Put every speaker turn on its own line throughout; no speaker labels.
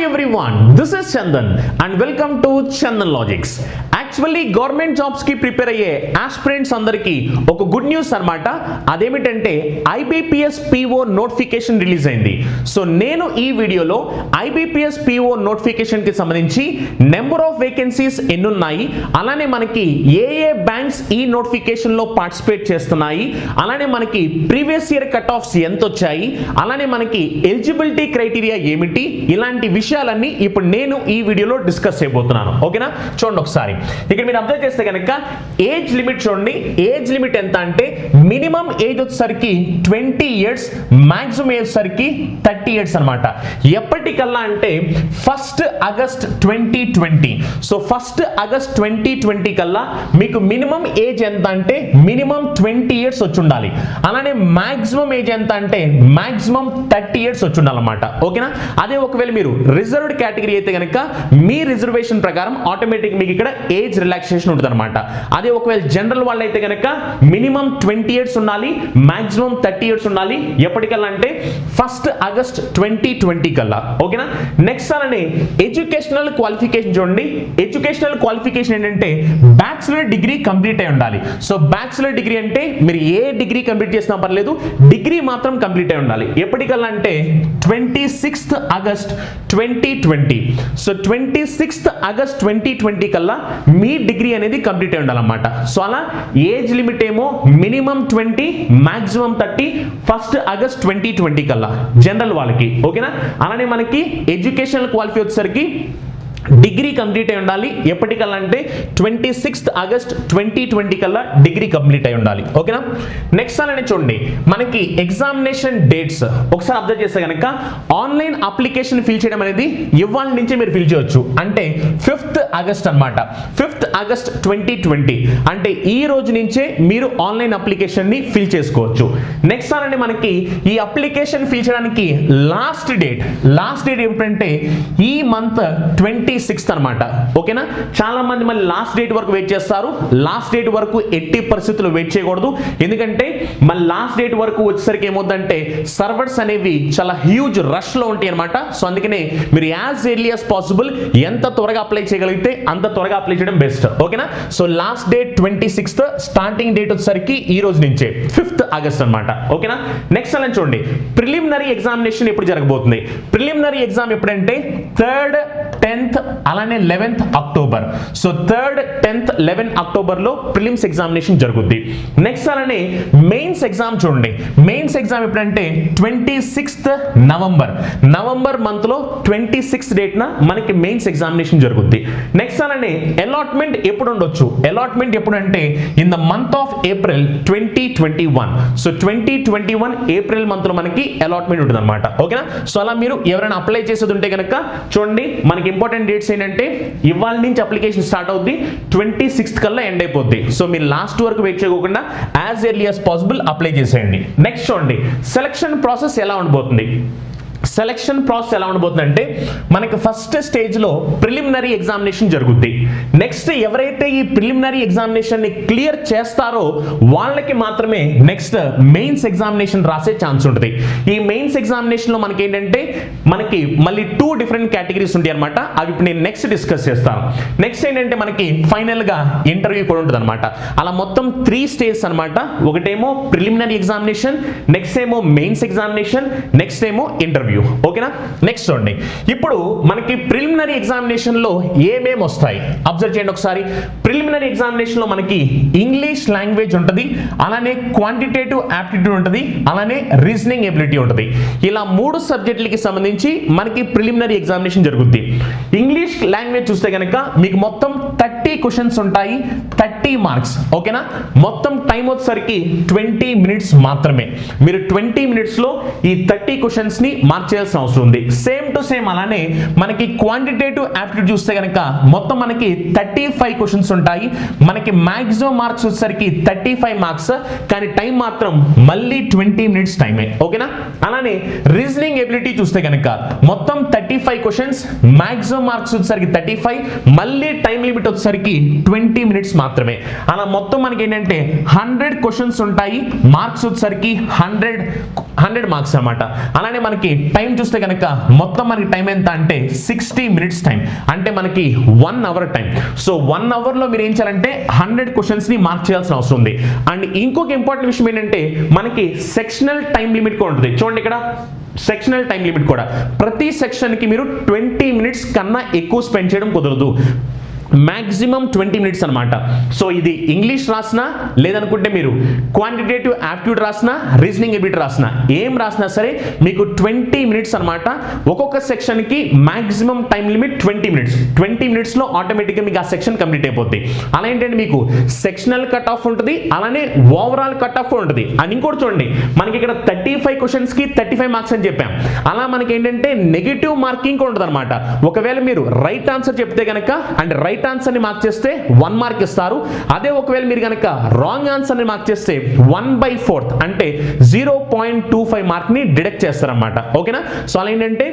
everyone, this is Chandan and welcome to Chandan Logics. Actually government jobs కి prepare అయ్యే aspirants అందరికీ ఒక good news అన్నమాట. అదేమిటంటే ఐబీపీఎస్ పిఓ నోటిఫికేషన్ రిలీజ్ అయింది. సో నేను ఈ వీడియోలో ఐబీపీఎస్ పిఓ నోటిఫికేషన్ కి సంబంధించి నెంబర్ ఆఫ్ వేకెన్సీస్ ఎన్ని ఉన్నాయి, అలానే మనకి ఏ ఏ బ్యాంక్స్ ఈ నోటిఫికేషన్ లో పార్టిసిపేట్ చేస్తున్నాయి, అలానే మనకి ప్రీవియస్ ఇయర్ కట్ ఆఫ్స్ ఎంత వచ్చాయి, అలానే మనకి ఎలిజిబిలిటీ క్రైటీరియా ఏమిటి, ఇలాంటి విషయాలన్నీ ఇప్పుడు నేను ఈ వీడియోలో డిస్కస్ చేయబోతున్నాను. ఓకేనా, చూడండి ఒకసారి. ఇక్కడ మీరు అబ్జర్వ్ చేస్తే కనుక ఏజ్ లిమిట్ చూడండి. ఏజ్ లిమిట్ ఎంత అంటే మినిమం ఏజ్ వచ్చేసరికి 20 ఇయర్స్, మాక్సిమం ఏజ్ వచ్చేసరికి 30 ఇయర్స్ అనమాట. ఎప్పటికల్లా అంటే 1 ఆగస్ట్ 2020. సో 1 ఆగస్ట్ 2020 కల్లా మీకు మినిమం ఏజ్ ఎంత అంటే మినిమం 20 ఇయర్స్ వచ్చి ఉండాలి. అలానే మాక్సిమం ఏజ్ ఎంత అంటే మాక్సిమం 30 ఇయర్స్ వచ్చి ఉండాలన్నమాట. ఓకేనా, అదే ఒకవేళ మీరు రిజర్వ్డ్ కేటగిరీ అయితే కనుక మీ రిజర్వేషన్ ప్రకారం ఆటోమేటిక్ మీకు ఇక్కడ ఏజ్ రిలాక్సేషన్ ఉంటుంది అనమాట. అదే ఒకవేళ జనరల్ వాళ్ళు అయితే కనుక మినిమం 20 ఇయర్స్ ఉండాలి, మాక్సిమం 30 ఇయర్స్ ఉండాలి. ఎప్పటికల్లా అంటే 1 ఆగస్ట్ 2020 కల్లా. ఓకేనా, నెక్స్ట్ అలానే ఎడ్యుకేషనల్ క్వాలిఫికేషన్ చూడండి. ఎడ్యుకేషనల్ క్వాలిఫికేషన్ ఏంటంటే బ్యాచిలర్ డిగ్రీ కంప్లీట్ అయి ఉండాలి. సో బ్యాచిలర్ డిగ్రీ అంటే మీరు ఏ డిగ్రీ కంప్లీట్ చేసినా పర్లేదు, డిగ్రీ మాత్రం కంప్లీట్ అయి ఉండాలి. ఎప్పటికల్లా అంటే 26 ఆగస్ట్ 2020. సో 26 ఆగస్ట్ 2020 కల్లా మీ డిగ్రీ అనేది కంప్లీట్ అయి ఉండాలన్నమాట. సో అలా ఏజ్ లిమిట్ ఏమో మినిమం 20, మాక్సిమం 30, 1 ఆగస్ట్ 2020 కల్లా జనరల్ వాళ్ళకి. ఓకేనా, అలానే మనకి ఎడ్యుకేషనల్ క్వాలిఫై వచ్చేసరికి డిగ్రీ కంప్లీట్ అయి ఉండాలి. ఎప్పటికల్లా అంటే 26 ఆగస్ట్ 2020 కల్లా డిగ్రీ కంప్లీట్ అయి ఉండాలి. ఓకేనా, నెక్స్ట్ అలానే చూడండి మనకి ఎగ్జామినేషన్ డేట్స్ ఒకసారి అబ్జర్వ్ చేస్తే కనుక ఆన్లైన్ అప్లికేషన్ ఫిల్ చేయడం అనేది ఇవాళ నుంచి మీరు ఫిల్ చేయొచ్చు. అంటే 5th ఆగస్ట్ అనమాట. 5th ఆగస్ట్ 2020 అంటే ఈ రోజు నుంచే మీరు ఆన్లైన్ అప్లికేషన్ ని ఫిల్ చేసుకోవచ్చు. నెక్స్ట్ అలానే మనకి ఈ అప్లికేషన్ ఫిల్ చేయడానికి లాస్ట్ డేట్ ఏమిటంటే ఈ మంత్ 26th అనమాట. ఓకేనా, చాలా మంది మళ్ళీ లాస్ట్ డేట్ వరకు వెయిట్ చేస్తారు. లాస్ట్ డేట్ వరకు ఎట్టి పరిస్థితుల్లో వెయిట్ చేయకూడదు. ఎందుకంటే మళ్ళీ లాస్ట్ డేట్ వరకు వచ్చేసరికి ఏమవుతుందంటే సర్వర్స్ అనేవి చాలా హ్యూజ్ రష్ లో ఉంటాయి అనమాట. సో అందుకనే మీరు యాజ్ ఎర్లీ యాజ్ పాసిబుల్ ఎంత త్వరగా అప్లై చేయగలిగితే అంత త్వరగా అప్లై చేయడం బెస్ట్. ఓకేనా, so last date 26th, starting date వచ్చేసరికి ఈ రోజు నుంచే 5th ఆగస్ట్ అనమాట. ఓకేనా, నెక్స్ట్ అలా చూడండి ప్రిలిమినరీ ఎగ్జామినేషన్ ఎప్పుడు జరగబోతుంది. ప్రిలిమినరీ ఎగ్జామ్ ఎప్పుడంటే 3rd, 10th అలానే 11th October. So 3rd, 10th, 11th October లో ప్రిలిమ్స్ ఎగ్జామినేషన్ జరుగుద్ది. నెక్స్ట్ అలానే మెయిన్స్ ఎగ్జామ్ చూడండి. మెయిన్స్ ఎగ్జామ్ ఎప్పుడంటే 26th నవంబర్ మంత్ లో 26th డేట్ న మనకి మెయిన్స్ ఎగ్జామినేషన్ జరుగుద్ది. నెక్స్ట్ అలానే అలాట్మెంట్ ఎప్పుడు ఉండొచ్చు. అలాట్మెంట్ ఎప్పుడంటే in the month of April 2021. So 2021 April month లో మనకి అలాట్మెంట్ ఉంటుంది అనమాట. ఓకేనా, సో అలా మీరు ఎవరైనా అప్లై చేసేది ఉంటే కనుక చూడండి మనకి ఇంపార్టెంట్ డేట్స్ ఏంటంటే ఇవాళ నుంచి అప్లికేషన్ స్టార్ట్ అవుద్ది, 26th కల్లా ఎండ్ అయిపోద్ది. సో మీరు లాస్ట్ వరకు వెయిట్ చేయకుండా as early as possible apply చేసేయండి. నెక్స్ట్ చూడండి సెలక్షన్ ప్రాసెస్ ఎలా ఉండబోతుంది. సెలక్షన్ ప్రాసెస్ ఎలా ఉండబోతుందంటే మనకి ఫస్ట్ స్టేజ్ లో ప్రిలిమినరీ ఎగ్జామినేషన్ జరుగుద్ది. నెక్స్ట్ ఎవరైతే ఈ ప్రిలిమినరీ ఎగ్జామినేషన్ ని క్లియర్ చేస్తారో వాళ్ళకి మాత్రమే నెక్స్ట్ మెయిన్స్ ఎగ్జామినేషన్ రాసే ఛాన్స్ ఉంటుంది. ఈ మెయిన్స్ ఎగ్జామినేషన్ లో మనకి ఏంటంటే మనకి మళ్ళీ 2 డిఫరెంట్ కేటగిరీస్ ఉంటాయి అనమాట. అవి ఇప్పుడు నేను నెక్స్ట్ డిస్కస్ చేస్తాను. నెక్స్ట్ ఏంటంటే మనకి ఫైనల్ గా ఇంటర్వ్యూ కూడా ఉంటుంది అనమాట. అలా మొత్తం 3 స్టేజెస్ అనమాట. ఒకటేమో ప్రిలిమినరీ ఎగ్జామినేషన్, నెక్స్ట్ ఏమో మెయిన్స్ ఎగ్జామినేషన్, నెక్స్ట్ ఏమో ఇంటర్వ్యూ. ఓకేనా, నెక్స్ట్ చూడండి ఇప్పుడు మనకి ప్రిలిమినరీ ఎగ్జామినేషన్ లో ఏమేమి వస్తాయి అబ్జర్వ్ చేయండి ఒకసారి. ప్రిలిమినరీ ఎగ్జామినేషన్ లో మనకి ఇంగ్లీష్ లాంగ్వేజ్ ఉంటుంది, అలానే క్వాంటిటేటివ్ ఆప్టిట్యూడ్ ఉంటుంది, అలానే రీజనింగ్ ఎబిలిటీ ఉంటుంది. ఇలా 3 సబ్జెక్టులకి సంబంధించి మనకి ప్రిలిమినరీ ఎగ్జామినేషన్ జరుగుద్ది. ఇంగ్లీష్ లాంగ్వేజ్ చూస్తే కనుక మీకు మొత్తం 30 క్వశ్చన్స్ ఉంటాయి, 30 మార్క్స్. ఓకేనా, మొత్తం టైం వచ్చేసరికి 20 మినిట్స్ మాత్రమే. మీరు 20 మినిట్స్ లో ఈ 30 క్వశ్చన్స్ ని మార్క్ చేయాల్సిన అవసరం ఉంది. సేమ్ టు సేమ్ అలానే మనకి క్వాంటిటేటివ్ ఆప్టిట్యూడ్ చూస్తే కనుక మొత్తం మనకి 35 క్వశ్చన్స్ ఉంటాయి. మనకి మాక్సిమం మార్క్స్ వచ్చేసరికి 35 మార్క్స్, కానీ టైం మాత్రం మళ్ళీ 20 మినిట్స్ టైమే. ఓకేనా, అలానే రీజనింగ్ ఎబిలిటీ చూస్తే కనుక మొత్తం 35 క్వశ్చన్స్, మాక్సిమం మార్క్స్ వచ్చేసరికి 35, మళ్ళీ టైం లిమిట్ వచ్చేసరికి 20 మినిట్స్ మాత్రమే. అలా మొత్తం మనకి ఏంటంటే 100 క్వశ్చన్స్ ఉంటాయి, మార్క్స్ వచ్చేసరికి 100 మార్క్స్ అన్నమాట. అలానే మనకి టైం చూస్తే కనుక మొత్తం మనకి టైం ఎంత అంటే 60 మినిట్స్ టైం, అంటే మనకి 1 అవర్ టైం. సో 1 అవర్లో మీరు ఏం చేయాలంటే 100 క్వశ్చన్స్ని మార్క్ చేయాల్సిన అవసరం ఉంది. అండ్ ఇంకొక ఇంపార్టెంట్ విషయం ఏంటంటే మనకి సెక్షనల్ టైం లిమిట్ కూడా ఉంటుంది. చూడండి ఇక్కడ సెక్షనల్ టైం లిమిట్ కూడా, ప్రతి సెక్షన్కి మీరు 20 మినిట్స్ కన్నా ఎక్కువ స్పెండ్ చేయడం కుదరదు. మ్యాక్సిమం 20 మినిట్స్ అనమాట. సో ఇది ఇంగ్లీష్ రాసినా, లేదనుకుంటే మీరు క్వాంటిటేటివ్ యాప్టిట్యూడ్ రాసినా, రీజనింగ్ ఎబిలిటీ రాసినా, ఏం రాసినా సరే మీకు 20 మినిట్స్ అనమాట. ఒక్కొక్క సెక్షన్కి మ్యాక్సిమం టైం లిమిట్ 20 మినిట్స్. 20 మినిట్స్లో ఆటోమేటిక్గా మీకు ఆ సెక్షన్ కంప్లీట్ అయిపోద్ది. అలా ఏంటంటే మీకు సెక్షనల్ కట్ ఆఫ్ ఉంటుంది, అలానే ఓవరాల్ కట్ ఆఫ్ ఉంటుంది. అండ్ ఇంకోటి చూడండి, మనకి ఇక్కడ 35 క్వశ్చన్స్కి 35 మార్క్స్ అని చెప్పాం. అలా మనకి ఏంటంటే నెగిటివ్ మార్కింగ్ కూడా ఉంటుంది అనమాట. ఒకవేళ మీరు రైట్ ఆన్సర్ చెప్తే కనుక అండ్ రైట్ ఆన్సర్ ని మార్క్ చేస్తే 1 మార్క్ ఇస్తారు. అదే ఒకవేళ మీరు కనుక రాంగ్ ఆన్సర్ ని మార్క్ చేస్తే 1/4 అంటే 0.25 మార్క్ ని డిడక్ట్ చేస్తారన్నమాట. ఓకేనా? సో అలా ఏంటంటే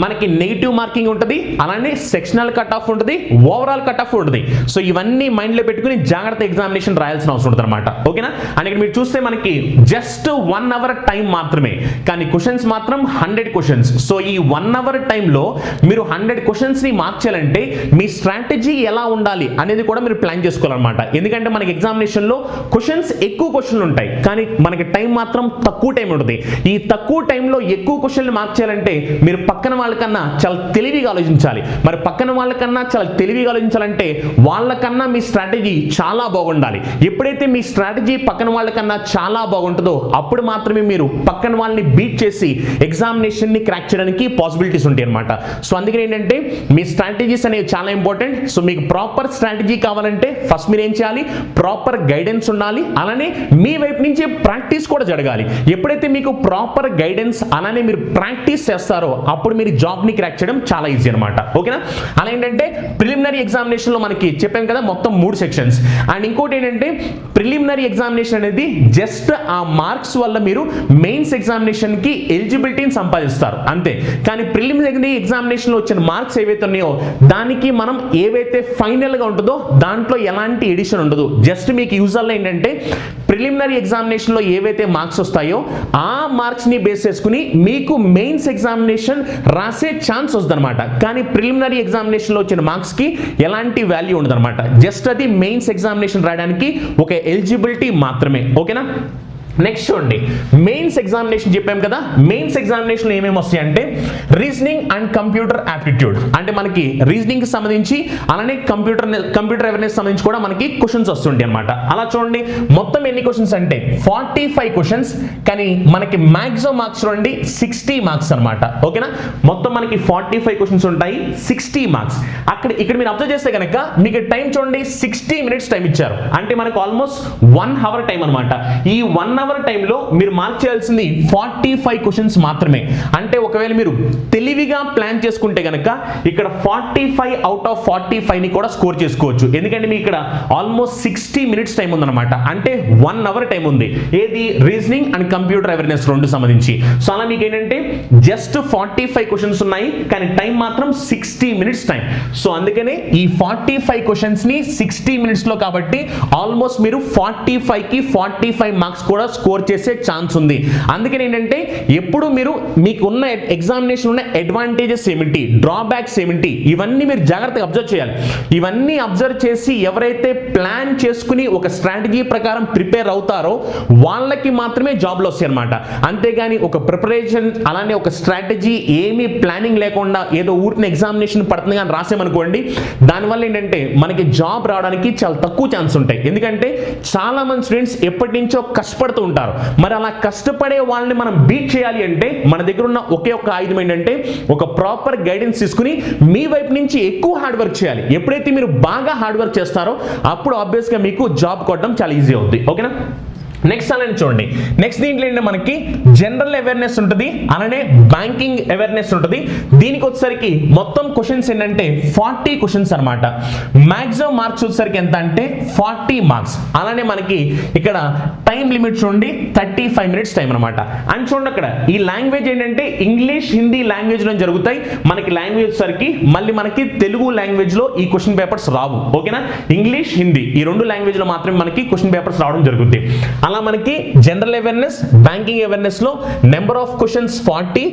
మనకి నెగిటివ్ మార్కింగ్ ఉంటుంది, అలానే సెక్షనల్ కట్ ఆఫ్ ఉంటుంది, ఓవరాల్ కట్ ఆఫ్ ఉంటుంది. సో ఇవన్నీ మైండ్లో పెట్టుకుని జాగ్రత్త ఎగ్జామినేషన్ రాయాల్సిన అవసరం ఉంటుంది అనమాట. ఓకేనా? అండ్ ఇక్కడ మీరు చూస్తే మనకి జస్ట్ 1 అవర్ టైం మాత్రమే, కానీ క్వశ్చన్స్ మాత్రం 100 క్వశ్చన్స్. సో ఈ 1 అవర్ టైంలో మీరు 100 క్వశ్చన్స్ని మార్క్ చేయాలంటే మీ స్ట్రాటజీ ఎలా ఉండాలి అనేది కూడా మీరు ప్లాన్ చేసుకోవాలన్నమాట. ఎందుకంటే మనకి ఎగ్జామినేషన్లో క్వశ్చన్స్ ఎక్కువ క్వశ్చన్లు ఉంటాయి, కానీ మనకి టైం మాత్రం తక్కువ టైం ఉంటుంది. ఈ తక్కువ టైంలో ఎక్కువ క్వశ్చన్లు మార్క్ చేయాలంటే మీరు పక్కన వాళ్ళకన్నా చాలా తెలివిగా ఆలోచించాలి. మరి పక్కన వాళ్ళకన్నా చాలా తెలివిగా ఆలోచించాలంటే వాళ్ళకన్నా మీ స్ట్రాటజీ చాలా బాగుండాలి. ఎప్పుడైతే మీ స్ట్రాటజీ పక్కన వాళ్ళకన్నా చాలా బాగుంటుందో అప్పుడు మాత్రమే మీరు పక్కన వాళ్ళని బీట్ చేసి ఎగ్జామినేషన్ని క్రాక్ చేయడానికి పాసిబిలిటీస్ ఉంటాయి అనమాట. సో అందుకని ఏంటంటే మీ స్ట్రాటజీస్ అనేవి చాలా ఇంపార్టెంట్. సో మీకు ప్రాపర్ స్ట్రాటజీ కావాలంటే ఫస్ట్ మీరు ఏం చేయాలి, ప్రాపర్ గైడెన్స్ ఉండాలి, అలానే మీ వైపు నుంచి ప్రాక్టీస్ కూడా జరగాలి. ఎప్పుడైతే మీకు ప్రాపర్ గైడెన్స్ అలానే మీరు ప్రాక్టీస్ చేస్తారో అప్పుడు మీరు జాబ్ని క్రాక్ చేయడం చాలా ఈజీ అనమాట. ఓకేనా? అలా ఏంటంటే ప్రిలిమినరీ ఎగ్జామినేషన్లో మనకి చెప్పాం కదా మొత్తం 3 సెక్షన్స్. అండ్ ఇంకోటి ఏంటంటే ప్రిలిమినరీ ఎగ్జామినేషన్ అనేది జస్ట్ ఆ మార్క్స్ వల్ల మీరు మెయిన్స్ ఎగ్జామినేషన్కి ఎలిజిబిలిటీని సంపాదిస్తారు అంతే. కానీ ప్రిలిమినరీ ఎగ్జామినేషన్లో వచ్చిన మార్క్స్ ఏవైతే ఉన్నాయో దానికి మనం ఏవైతే ఫైనల్గా ఉంటుందో దాంట్లో ఎలాంటి ఎడిషన్ ఉండదు. జస్ట్ మీకు యూజువల్గా ఏంటంటే ప్రిలిమినరీ ఎగ్జామినేషన్లో ఏవైతే మార్క్స్ వస్తాయో ఆ మార్క్స్ని బేస్ చేసుకుని మీకు మెయిన్స్ ఎగ్జామినేషన్ రాసే ఛాన్స్ వస్తుందన్నమాట. కానీ ప్రిలిమినరీ ఎగ్జామినేషన్లో వచ్చిన మార్క్స్కి ఎలాంటి వాల్యూ ఉండదన్నమాట. జస్ట్ అది మెయిన్స్ ఎగ్జామినేషన్ రాయడానికి ఒక ఎలిజిబిలిటీ మాత్రమే. ఓకేనా? నెక్స్ట్ చూడండి, మెయిన్స్ ఎగ్జామినేషన్ చెప్పాం కదా. మెయిన్స్ ఎగ్జామినేషన్ ఏమేమి వస్తాయంటే రీజనింగ్ అండ్ కంప్యూటర్ యాప్టిట్యూడ్, అంటే మనకి రీజనింగ్కి సంబంధించి అలానే కంప్యూటర్ అవేర్నెస్ సంబంధించి కూడా మనకి క్వశ్చన్స్ వస్తుంటాయి అనమాట. అలా చూడండి మొత్తం ఎన్ని క్వశ్చన్స్ అంటే 45 క్వశ్చన్స్, కానీ మనకి మ్యాక్సిమం మార్క్స్ చూడండి 60 మార్క్స్ అనమాట. ఓకేనా? మొత్తం మనకి 45 క్వశ్చన్స్ ఉంటాయి, 60 మార్క్స్. ఇక్కడ మీరు అబ్జర్వ్ చేస్తే కనుక మీకు టైం చూడండి 60 మినిట్స్ టైం ఇచ్చారు, అంటే మనకు ఆల్మోస్ట్ 1 అవర్ టైం అనమాట. ఈ 1 అవర్ టైంలో మీరు మార్క్ చేయాల్సింది 45 క్వశ్చన్స్ మాత్రమే. అంటే ఒకవేళ మీరు తెలివిగా ప్లాన్ చేసుకుంటే కనుక ఇక్కడ 45 అవుట్ ఆఫ్ 45 ని కూడా స్కోర్ చేసుకోవచ్చు. ఎందుకంటే మీకు ఇక్కడ ఆల్మోస్ట్ 60 మినిట్స్ టైం ఉందన్నమాట, అంటే 1 అవర్ టైం ఉంది. ఏది రీజనింగ్ అండ్ కంప్యూటర్ అవేర్నెస్ రెండు సంబంధించి. సో అలా మీకు ఏంటంటే జస్ట్ 45 క్వశ్చన్స్ ఉన్నాయి, కానీ టైం మాత్రం 60 మినిట్స్ టైం. సో అందుకనే ఈ 45 క్వశ్చన్స్ ని 60 మినిట్స్ లో కాబట్టి ఆల్మోస్ట్ మీరు 45 కి 45 మార్క్స్ కూడా స్కోర్ చేసే ఛాన్స్ ఉంది. అందుకని ఏంటంటే ఎప్పుడు మీరు మీకు ఉన్న ఎగ్జామినేషన్ ఉన్న అడ్వాంటేజెస్ ఏమిటి, డ్రాబ్యాక్స్ ఏమిటి, ఇవన్నీ మీరు జాగ్రత్తగా అబ్జర్వ్ చేయాలి. ఇవన్నీ అబ్జర్వ్ చేసి ఎవరైతే ప్లాన్ చేసుకుని ఒక స్ట్రాటజీ ప్రకారం ప్రిపేర్ అవుతారో వాళ్ళకి మాత్రమే జాబ్లు వస్తాయి అనమాట. అంతేగాని ఒక ప్రిపరేషన్ అలానే ఒక స్ట్రాటజీ ఏమీ ప్లానింగ్ లేకుండా ఏదో ఊరిని ఎగ్జామినేషన్ పడుతుంది కానీ రాసేమనుకోండి, దానివల్ల ఏంటంటే మనకి జాబ్ రావడానికి చాలా తక్కువ ఛాన్స్ ఉంటాయి. ఎందుకంటే చాలా మంది స్టూడెంట్స్ ఎప్పటి నుంచో కష్టపడుతూ ఉంటారు. మరి అలా కష్టపడే వాళ్ళని మనం బీట్ చేయాలి అంటే మన దగ్గర ఉన్న ఒకే ఒక ఆయుధం ఏంటంటే ఒక ప్రాపర్ గైడెన్స్ తీసుకుని మీ వైపు నుంచి ఎక్కువ హార్డ్ వర్క్ చేయాలి. ఎప్పుడైతే మీరు బాగా హార్డ్ వర్క్ చేస్తారో అప్పుడు ఆబ్వియస్గా మీకు జాబ్ కొట్టడం చాలా ఈజీ అవుతుంది. ఓకేనా? నెక్స్ట్ అలానే చూడండి, నెక్స్ట్ దీంట్లో ఏంటంటే మనకి జనరల్ అవేర్నెస్ ఉంటుంది, అలానే బ్యాంకింగ్ అవేర్నెస్ ఉంటుంది. దీనికి వచ్చేసరికి మొత్తం క్వశ్చన్స్ ఏంటంటే 40 క్వశ్చన్స్ అనమాట. మ్యాక్సిమం మార్క్స్ వచ్చేసరికి ఎంత అంటే 40 మార్క్స్. అలానే మనకి ఇక్కడ టైం లిమిట్ చూడండి 35 మినిట్స్ టైం అనమాట. అండ్ చూడండి అక్కడ ఈ లాంగ్వేజ్ ఏంటంటే ఇంగ్లీష్ హిందీ లాంగ్వేజ్లో జరుగుతాయి. మనకి లాంగ్వేజ్ వచ్చేసరికి మళ్ళీ మనకి తెలుగు లాంగ్వేజ్లో ఈ క్వశ్చన్ పేపర్స్ రావు. ఓకేనా? ఇంగ్లీష్ హిందీ ఈ రెండు లాంగ్వేజ్లో మాత్రమే మనకి క్వశ్చన్ పేపర్స్ రావడం జరుగుతుంది. అలా మనకి జనరల్ అవేర్నెస్, బ్యాంకింగ్ అవేర్నెస్ లో number of questions 40,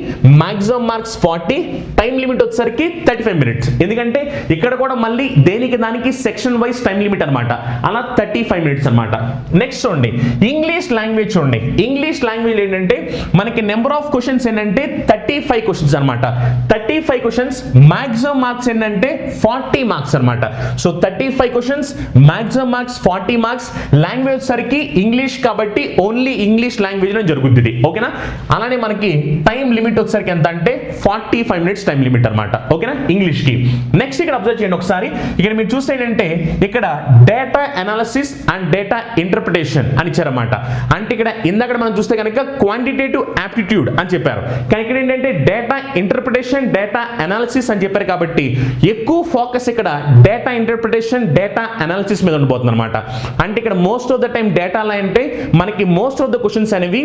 maximum marks 40, time limit వచ్చేసరికి 35 మినిట్స్. ఎందుకంటే ఇక్కడ కూడా మళ్ళీ దేనికి దానికి సెక్షన్ వైజ్ టైం లిమిట్ అనమాట. అలా 35 మినిట్స్ అనమాట. నెక్స్ట్ చూడండి ఇంగ్లీష్ లాంగ్వేజ్. చూడండి ఇంగ్లీష్ లాంగ్వేజ్ ఏంటంటే మనకి నెంబర్ ఆఫ్ క్వశ్చన్స్ ఏంటంటే 35 క్వశ్చన్స్ అనమాట. 35 క్వశ్చన్స్, మాక్సిమం మార్క్స్ ఏంటంటే 40 మార్క్స్ అనమాట. So 35 questions, maximum marks 40 marks. Language సరికి ఇంగ్లీష్ కాబట్టి ఓన్లీ ఇంగ్లీష్ లాంగ్వేజ్ లో జరుగుతుంది. ఓకేనా? అలానే మనకి టైం లిమిట్ వచ్చేసరికి ఎంత అంటే 45 మినిట్స్ టైం లిమిట్ అనమాట. ఓకేనా? ఇంగ్లీష్ కి. నెక్స్ట్ ఇక్కడ అబ్జర్వ్ చేయండి ఒకసారి. ఇక్కడ మీరు చూస్తే ఏంటంటే ఇక్కడ data analysis and data interpretation అని ఇచ్చారన్నమాట. అంటే ఇక్కడ ఇందాక మనం చూస్తే కనుక క్వాంటిటేటివ్ ఆప్టిట్యూడ్ అని చెప్పారు, కానీ ఇక్కడ ఏంటంటే డేటా ఇంటర్ప్రిటేషన్, డేటా అనాలిసిస్ అని చెప్పారు. కాబట్టి ఎక్కువ ఫోకస్ ఇక్కడ డేటా ఇంటర్ప్రిటేషన్, డేటా అనాలిసిస్ మీద ఉండబోతుంది అనమాట. అంటే ఇక్కడ most of the time data అంటే మనకి మోస్ట్ ఆఫ్ ద క్వశ్చన్స్ అనేవి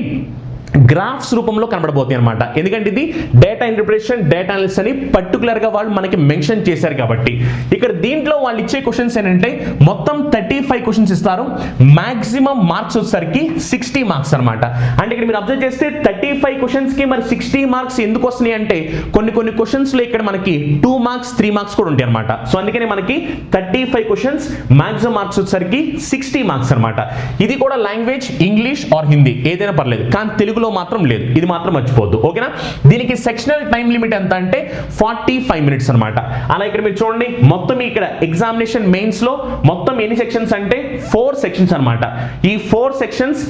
గ్రాఫ్స్ రూపంలో కనబడబోతుంది అనమాట. ఎందుకంటే ఇది డేటా ఇంటర్ప్రిటేషన్, డేటా అనాలిసిస్ అని పర్టికులర్ గా వాళ్ళు మనకి మెన్షన్ చేశారు. కాబట్టి ఇక్కడ దీంట్లో వాళ్ళు ఇచ్చే క్వశ్చన్స్ ఏంటంటే మొత్తం 35 క్వశ్చన్స్ ఇస్తారు. మాక్సిమం మార్క్స్ వచ్చేసరికి 60 మార్క్స్ అనమాట. అంటే ఇక్కడ మీరు అబ్జర్వ్ చేస్తే 35 క్వశ్చన్స్ కి మరి 60 మార్క్స్ ఎందుకు వస్తున్నాయి అంటే కొన్ని క్వశ్చన్స్ లో ఇక్కడ మనకి 2 మార్క్స్ 3 మార్క్స్ కూడా ఉంటాయి అనమాట. సో అందుకని మనకి 35 క్వశ్చన్స్, మాక్సిమం మార్క్స్ వచ్చేసరికి 60 మార్క్స్ అనమాట. ఇది కూడా లాంగ్వేజ్ ఇంగ్లీష్ ఆర్ హిందీ ఏదైనా పర్లేదు, కానీ తెలుగులో మాత్రం లేదు. ఇది మాత్రం మర్చిపోవద్దు. ఓకేనా? దీనికి సెక్షనల్ టైం లిమిట్ ఎంత అంటే 45 మినిట్స్ అనమాట. అలా ఇక్కడ మీరు చూడండి మొత్తం ఇక్కడ ఎగ్జామినేషన్ మెయిన్స్ లో మొత్తం ఎన్ని సెక్షన్స్ అంటే 4 సెక్షన్స్ అనమాట. ఈ 4 సెక్షన్స్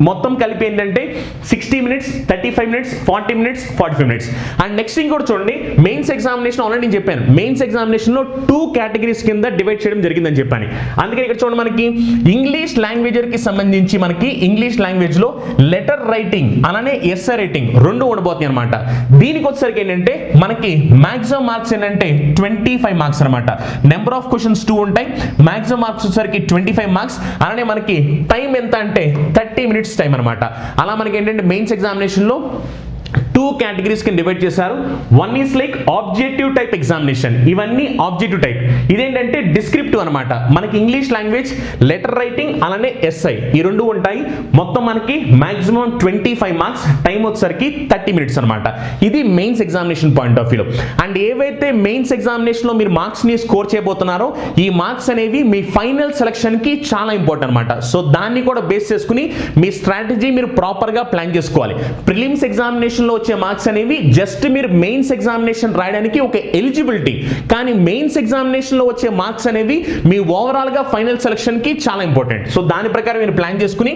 మొత్తం కలిపి ఏంటంటే 60 minutes, 35 minutes, 40 minutes, 45 minutes. And next ఇంకోటి చూడండి, మెయిన్స్ ఎగ్జామినేషన్ ఆల్రెడీ నేను చెప్పాను. మెయిన్స్ ఎగ్జామినేషన్ లో 2 కేటగిరీస్ కింద డివైడ్ చేయడం జరిగిందని చెప్పాను. అందుకని ఇక్కడ చూడండి మనకి ఇంగ్లీష్ లాంగ్వేజర్ కి సంబంధించి మనకి ఇంగ్లీష్ లాంగ్వేజ్ లో లెటర్ రైటింగ్ అలానే ఎస్సే రైటింగ్ రెండు ఉండబోతాయి అనమాట. దీనికి వచ్చేసరికి ఏంటంటే మనకి మాక్సిమం మార్క్స్ ఏంటంటే 25 మార్క్స్ అనమాట. నెంబర్ ఆఫ్ క్వశ్చన్స్ 2 ఉంటాయి, మాక్సిమం మార్క్స్ వచ్చేసరికి 25 మార్క్స్. అలానే మనకి టైం ఎంత అంటే 30 మినిట్స్ టైం అనమాట. అలా మనకి ఏంటంటే మెయిన్స్ ఎగ్జామినేషన్ లో 2 కేటగిరీస్ కింద డివైడ్ చేశారు. One is like objective type examination. ఇవన్నీ ఆబ్జెక్టివ్ టైప్. ఇదేంటంటే డిస్క్రిప్టివ్ అనమాట. మనకి ఇంగ్లీష్ లాంగ్వేజ్, లెటర్ రైటింగ్ అలానే ఎస్ఐ ఈ రెండు ఉంటాయి. మొత్తం మనకి మాక్సిమం 25 మార్క్స్, టైం వచ్చేసరికి 30 మినిట్స్ అనమాట. ఇది మెయిన్స్ ఎగ్జామినేషన్ పాయింట్ ఆఫ్ వ్యూలో. అండ్ ఏవైతే మెయిన్స్ ఎగ్జామినేషన్ లో మీరు మార్క్స్ ని స్కోర్ చేయబోతున్నారో ఈ మార్క్స్ అనేవి మీ ఫైనల్ సెలక్షన్ కి చాలా ఇంపార్టెంట్ అనమాట. సో దాన్ని కూడా బేస్ చేసుకుని మీ స్ట్రాటజీ మీరు ప్రాపర్ గా ప్లాన్ చేసుకోవాలి. ప్రిలిమ్స్ ఎగ్జామినేషన్ లో వచ్చే మార్క్స్ అనేవి జస్ట్ మీరు మెయిన్స్ ఎగ్జామినేషన్ రాయడానికి ఒక ఎలిజిబిలిటీ, కానీ మెయిన్స్ ఎగ్జామినేషన్ లో వచ్చే మార్క్స్ అనేవి మీ ఓవరాల్ గా ఫైనల్ సెలక్షన్ కి చాలా ఇంపార్టెంట్. సో దాని ప్రకారం మీరు ప్లాన్ చేసుకుని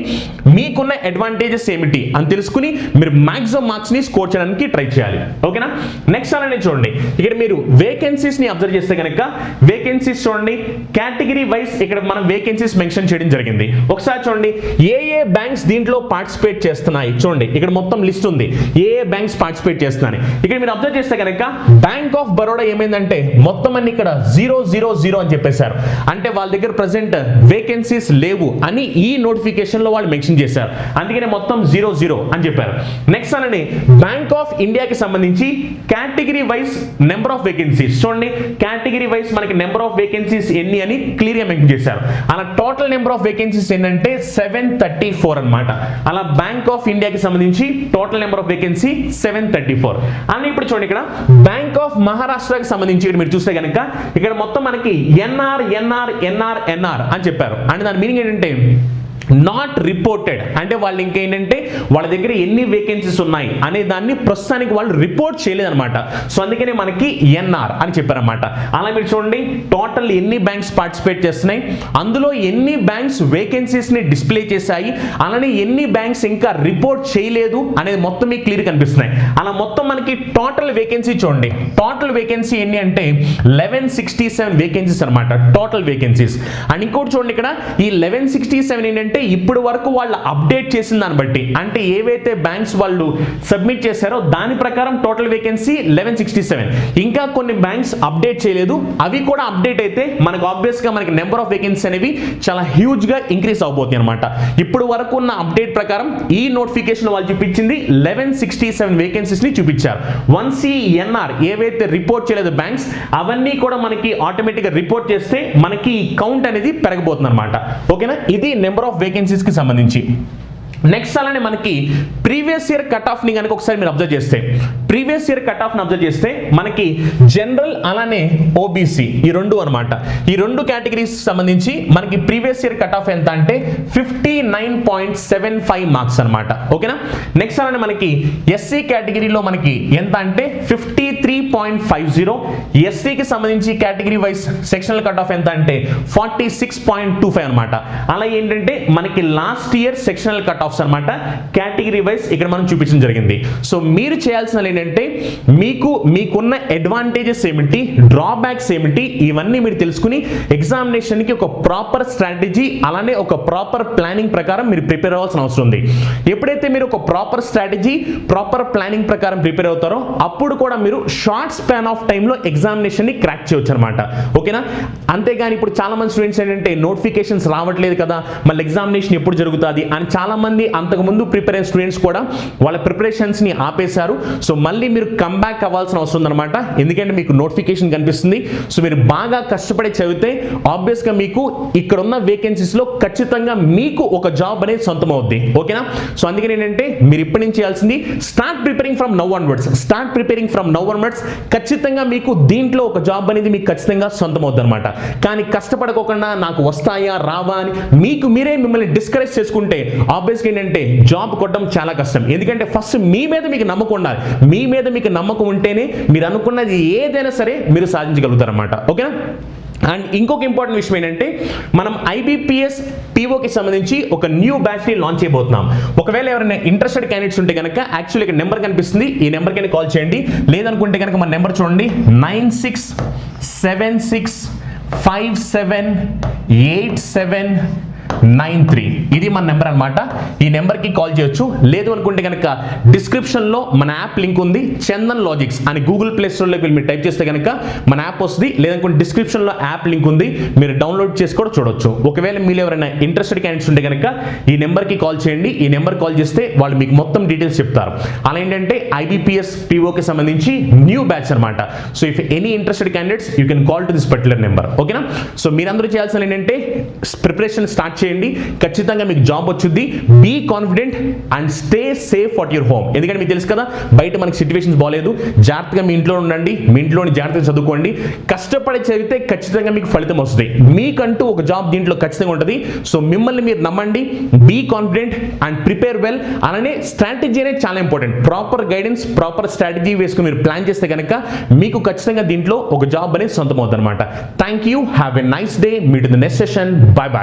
మీకున్న అడ్వాంటేజెస్ ఏమిటి అని తెలుసుకుని మీరు మాక్సిమం మార్క్స్ ని స్కోర్ చేయడానికి ట్రై చేయాలి. ఓకేనా? నెక్స్ట్ అలానే చూడండి ఇక్కడ మీరు వేకెన్సీస్ ని అబ్జర్వ్ చేస్తే కనుక వేకెన్సీస్ చూడండి కేటగిరీ వైస్ ఇక్కడ మనం వేకెన్సీస్ మెన్షన్ చేయడం జరిగింది. ఒకసారి చూడండి ఏ బ్యాంక్స్ దీంట్లో పార్టిసిపేట్ చేస్తున్నాయి. చూడండి ఇక్కడ మొత్తం లిస్ట్ ఉంది, ఏ బ్యాంక్స్ పార్టిసిపేట్ చేస్తున్నాయి. ఇక్కడ మీరు అబ్జర్వ్ చేస్తే కనుక బ్యాంక్ ఆఫ్ బరోడా ఏమైందంటే మొత్తం అన్ని ఇక్కడ 000 అని చెప్పేశారు. అంటే వాళ్ళ దగ్గర ప్రెసెంట్ వేకెన్సీస్ లేవు అని ఈ నోటిఫికేషన్ లో వాళ్ళు మెన్షన్ చేశారు. అందుకనే మొత్తం 00 అని చెప్పారు. నెక్స్ట్ అలానే బ్యాంక్ ఆఫ్ ఇండియాకి సంబంధించి category wise number of vacancies చూడండి. కేటగిరీ వైస్ మనకి నెంబర్ ఆఫ్ వేకెన్సీస్ ఎన్ని అని క్లియర్ గా మెన్షన్ చేశారు. అలా టోటల్ నెంబర్ ఆఫ్ వేకెన్సీస్ ఏంటంటే 734 అన్నమాట. అలా బ్యాంక్ ఆఫ్ ఇండియాకి సంబంధించి టోటల్ నెంబర్ ఆఫ్ వేకెన్సీ 734. అని ఇప్పుడు చూడండి ఇక్కడ బ్యాంక్ ఆఫ్ మహారాష్ట్రకి సంబంధించి మీరు చూస్తే కనుక ఇక్కడ మొత్తం మనకి ఎన్ఆర్ అని చెప్పారు. అంటే దాని మీనింగ్ ఏంటంటే నాట్ రిపోర్టెడ్. అంటే వాళ్ళు ఇంకేంటంటే వాళ్ళ దగ్గర ఎన్ని వేకెన్సీస్ ఉన్నాయి అనే దాన్ని ప్రస్తుతానికి వాళ్ళు రిపోర్ట్ చేయలేదన్నమాట. సో అందుకనే మనకి ఎన్ఆర్ అని చెప్పారన్నమాట. అలా మీరు చూడండి టోటల్ ఎన్ని బ్యాంక్స్ పార్టిసిపేట్ చేస్తున్నాయి, అందులో ఎన్ని బ్యాంక్స్ వేకెన్సీస్ ని డిస్ప్లే చేశాయి, అలానే ఎన్ని బ్యాంక్స్ ఇంకా రిపోర్ట్ చేయలేదు అనేది మొత్తం మీకు క్లియర్ కనిపిస్తున్నాయి. అలా మొత్తం మనకి టోటల్ వేకెన్సీ చూడండి. టోటల్ వేకెన్సీ ఎన్ని అంటే 1167 వేకెన్సీస్ అనమాట. Total vacancies. అండ్ ఇంకోటి చూడండి ఇక్కడ ఈ 1167 ఏంటంటే ఇప్పుడు వరకు వాళ్ళు అప్డేట్ చేసిన దాన్ని బట్టి, అంటే ఏవైతే బ్యాంక్స్ వాళ్ళు సబ్మిట్ చేశారో దాని ప్రకారం టోటల్ వేకెన్సీ 1167. ఇంకా కొన్ని బ్యాంక్స్ అప్డేట్ చేయలేదు, అవి కూడా అప్డేట్ అయితే మనకు ఆబ్వియస్ గా మనకి నెంబర్ ఆఫ్ వేకెన్సీ అనేవి చాలా హ్యూజ్ గా ఇంక్రీస్ అవబోతుంది అనమాట. ఇప్పుడు వరకు ఉన్న అప్డేట్ ప్రకారం ఈ నోటిఫికేషన్ వాళ్ళు చూపించింది 1167 వేకెన్సీస్ ని చూపించారు. వన్స్ ఈ ఎన్ఆర్ ఏవైతే రిపోర్ట్ చేయలేదు బ్యాంక్స్ అవన్నీ కూడా మనకి ఆటోమేటిక్ గా రిపోర్ట్ చేస్తే మనకి కౌంట్ అనేది పెరగబోతుంది అనమాట. ఓకేనా? ఇది నెంబర్ ఆఫ్ వేకెన్సీస్ కి సంబంధించి. నెక్స్ట్ అలానే మనకి ప్రీవియస్ ఇయర్ కట్ ఆఫ్ ని కనుక ఒకసారి మీరు అబ్జర్వ్ చేస్తే ప్రీవియస్ ఇయర్ కట్ ఆఫ్ ని అబ్జర్వ్ చేస్తే మనకి జనరల్ అలానే ఓబీసీ ఈ రెండు అన్నమాట. ఈ రెండు కేటగిరీస్ సంబంధించి మనకి ప్రీవియస్ ఇయర్ కట్ ఆఫ్ ఎంత అంటే 59.75 మార్క్స్ అన్నమాట. ఓకేనా. నెక్స్ట్ అలానే మనకి ఎస్సీ కేటగిరీలో మనకి ఎంత అంటే 53.50, ఎస్టీకి సంబంధించి category wise sectional cut off ఎంత అంటే 46.25 అన్నమాట. అలా ఏంటంటే మనకి last year sectional cut off అన్నమాట కేటగిరీ వైజ్ ఇక్కడ మనం చూపించడం జరిగింది. సో మీరు చేయాల్సిన ఏంటంటే మీకున్న అడ్వాంటేజెస్ ఏమిటి, డ్రాబ్యాక్స్ ఏమిటి, ఇవన్నీ మీరు తెలుసుకుని ఎగ్జామినేషన్ కి ఒక ప్రాపర్ స్ట్రాటజీ అలానే ఒక ప్రాపర్ ప్లానింగ్ ప్రకారం మీరు ప్రిపేర్ అవ్వాల్సిన అవసరం ఉంది. ఎప్పుడైతే మీరు ఒక ప్రాపర్ స్ట్రాటజీ ప్రాపర్ ప్లానింగ్ ప్రకారం ప్రిపేర్ అవుతారో అప్పుడు కూడా మీరు షార్ట్ స్పాన్ ఆఫ్ టైంలో ఎగ్జామినేషన్ ని క్రాక్ చేయవచ్చు అనమాట. ఓకేనా. అంతేగాని ఇప్పుడు చాలా మంది స్టూడెంట్స్ ఏంటంటే నోటిఫికేషన్స్ రావట్లేదు కదా, మళ్ళీ ఎగ్జామినేషన్ ఎప్పుడు జరుగుతుంది అని చాలా మంది అంతకుముందు ప్రిపేర్ అయిన స్టూడెంట్స్ కూడా వాళ్ళ ప్రిపరేషన్స్ ని ఆపేశారు. సో మళ్ళీ మీరు కంబ్యాక్ అవ్వాల్సిన అవసరం ఉందన్నమాట. ఎందుకంటే మీకు నోటిఫికేషన్ కనిపిస్తుంది. సో మీరు బాగా కష్టపడి చదివితే ఆబ్వియస్ గా మీకు ఇక్కడ ఉన్న వేకెన్సీస్ లో ఖచ్చితంగా మీకు ఒక జాబ్ అనేది సొంతం అవుద్ది. ఓకేనా. సో అందుకని ఏంటంటే మీరు ఇప్పటి నుంచి చేయాల్సింది start preparing from now onwards. ఖచ్చితంగా మీకు దీంట్లో ఒక జాబ్ అనేది మీకు ఖచ్చితంగా సొంతం అవుద్ది అనమాట. కానీ కష్టపడకోకుండా నాకు వస్తాయా రావా అని మీకు మీరే మిమ్మల్ని డిస్కరేజ్ చేసుకుంటే ఆబ్వియస్గా ఏంటంటే జాబ్ కొట్టడం చాలా కష్టం. ఎందుకంటే ఫస్ట్ మీ మీద మీకు నమ్మకం ఉండాలి. మీ మీద మీకు నమ్మకం ఉంటేనే మీరు అనుకున్నది ఏదైనా సరే మీరు సాధించగలుగుతారు అన్నమాట. ఓకేనా. అండ్ ఇంకొక ఇంపార్టెంట్ విషయం ఏంటంటే మనం ఐబీపీఎస్ పీఓకి సంబంధించి ఒక న్యూ బ్యాచ్ ని లాంచ్ చేయబోతున్నాం. ఒకవేళ ఎవరైనా ఇంట్రెస్టెడ్ క్యాండిడేట్స్ ఉంటే కనుక యాక్చువల్లీ ఇక్కడ నెంబర్ కనిపిస్తుంది, ఈ నెంబర్కి కాల్ చేయండి. లేదనుకుంటే కనుక మన నెంబర్ చూడండి 9676578793. ఇది మన నెంబర్ అన్నమాట. ఈ నెంబర్కి కాల్ చేయొచ్చు. లేదు అనుకుంటే కనుక డిస్క్రిప్షన్లో మన యాప్ లింక్ ఉంది, చందన్ లాజిక్స్ అని గూగుల్ ప్లే స్టోర్లోకి వెళ్ళి మీరు టైప్ చేస్తే కనుక మన యాప్ వస్తుంది. లేదనుకుంటే డిస్క్రిప్షన్లో యాప్ లింక్ ఉంది, మీరు డౌన్లోడ్ చేసి కూడా చూడొచ్చు. ఒకవేళ మీరు ఎవరైనా ఇంట్రెస్టెడ్ క్యాండిడేట్స్ ఉంటే కనుక ఈ నెంబర్కి కాల్ చేయండి. ఈ నెంబర్ కాల్ చేస్తే వాళ్ళు మీకు మొత్తం డీటెయిల్స్ చెప్తారు. అలా ఏంటంటే ఐబీపీఎస్ పీఓకి సంబంధించి న్యూ బ్యాచ్ అనమాట. So if any interested candidates you can call to this particular number. ఓకేనా. సో మీరందరూ చేయాల్సిన ఏంటంటే ప్రిపరేషన్ స్టార్ట్ చేయండి. ఖచ్చితంగా మీకు జాబ్ వచ్చుద్ది. Be confident and stay safe at your home. ఎందుకంటే మీకు తెలుసు కదా బయట మనకి సిచ్యువేషన్స్ బాగాలేదు. జాగ్రత్తగా మీ ఇంట్లో ఉండండి, మీ ఇంట్లోని జాగ్రత్తగా చదువుకోండి. కష్టపడి చదివితే ఖచ్చితంగా మీకు ఫలితం వస్తుంది. మీకంటూ ఒక జాబ్ దీంట్లో ఖచ్చితంగా ఉంటుంది. సో మిమ్మల్ని మీరు నమ్మండి. Be confident and prepare well. అలానే స్ట్రాటజీ అనేది చాలా important. Proper guidance proper strategy వేసుకుని మీరు ప్లాన్ చేస్తే కనుక మీకు ఖచ్చితంగా దీంట్లో ఒక జాబ్ అనేది సొంతం అవుతుంది అనమాట. Thank you. Have a nice day. Meet in the next session. By by.